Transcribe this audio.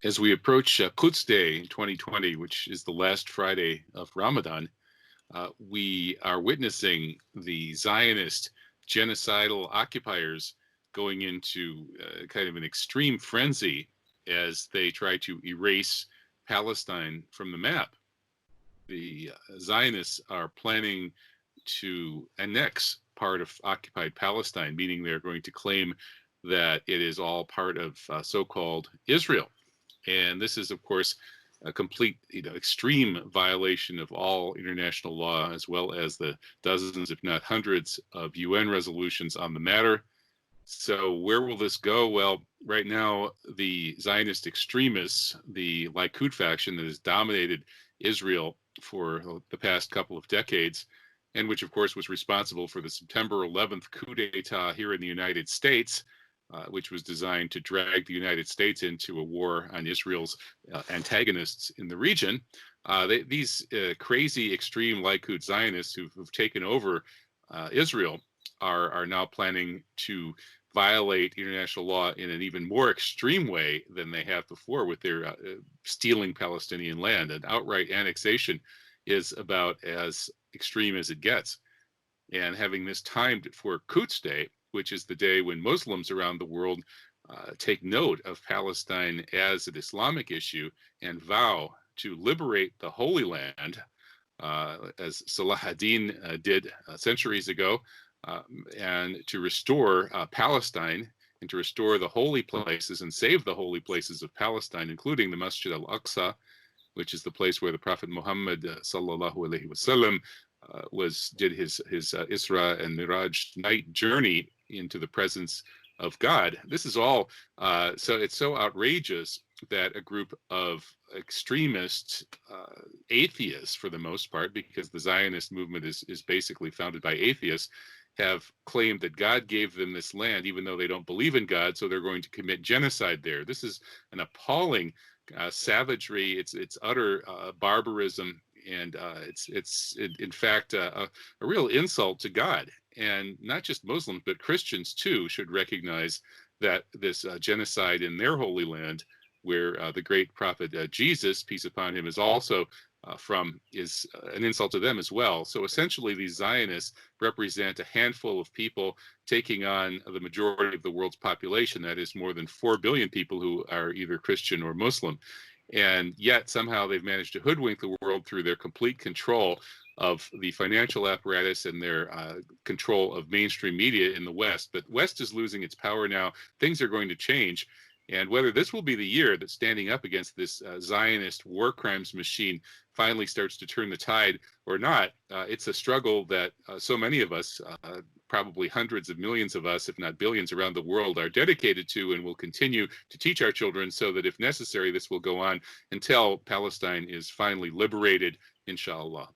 As we approach Quds Day in 2020, which is the last Friday of Ramadan, we are witnessing the Zionist genocidal occupiers going into kind of an extreme frenzy as they try to erase Palestine from the map. The Zionists are planning to annex part of occupied Palestine, meaning they're going to claim that it is all part of so-called Israel. And this is, of course, a complete, extreme violation of all international law, as well as the dozens, if not hundreds, of UN resolutions on the matter. So where will this go? Well, right now, the Zionist extremists, the Likud faction that has dominated Israel for the past couple of decades, and which, of course, was responsible for the September 11th coup d'etat here in the United States, which was designed to drag the United States into a war on Israel's antagonists in the region. These crazy, extreme Likud Zionists who've taken over Israel are now planning to violate international law in an even more extreme way than they have before with their stealing Palestinian land. An outright annexation is about as extreme as it gets. And having this timed for Quds Day, which is the day when Muslims around the world take note of Palestine as an Islamic issue and vow to liberate the Holy Land, as Salah ad-Din did centuries ago, and to restore Palestine and to restore the holy places and save the holy places of Palestine, including the Masjid al-Aqsa, which is the place where the Prophet Muhammad sallallahu alaihi wasallam did his Isra and Miraj night journey into the presence of God. This is all so it's so outrageous that a group of extremist atheists, for the most part, because the Zionist movement is basically founded by atheists, have claimed that God gave them this land, even though they don't believe in God, so they're going to commit genocide there. This is an appalling savagery. It's utter barbarism, and it's in fact a real insult to God. And not just Muslims, but Christians too should recognize that this genocide in their holy land, where the great prophet Jesus, peace upon him, is also is an insult to them as well. So essentially, these Zionists represent a handful of people taking on the majority of the world's population. That is more than 4 billion people who are either Christian or Muslim. And yet somehow they've managed to hoodwink the world through their complete control of the financial apparatus and their control of mainstream media in the West. But West is losing its power now. Things are going to change. And whether this will be the year that standing up against this Zionist war crimes machine finally starts to turn the tide or not, it's a struggle that so many of us, probably hundreds of millions of us, if not billions around the world, are dedicated to and will continue to teach our children, so that if necessary, this will go on until Palestine is finally liberated, inshallah.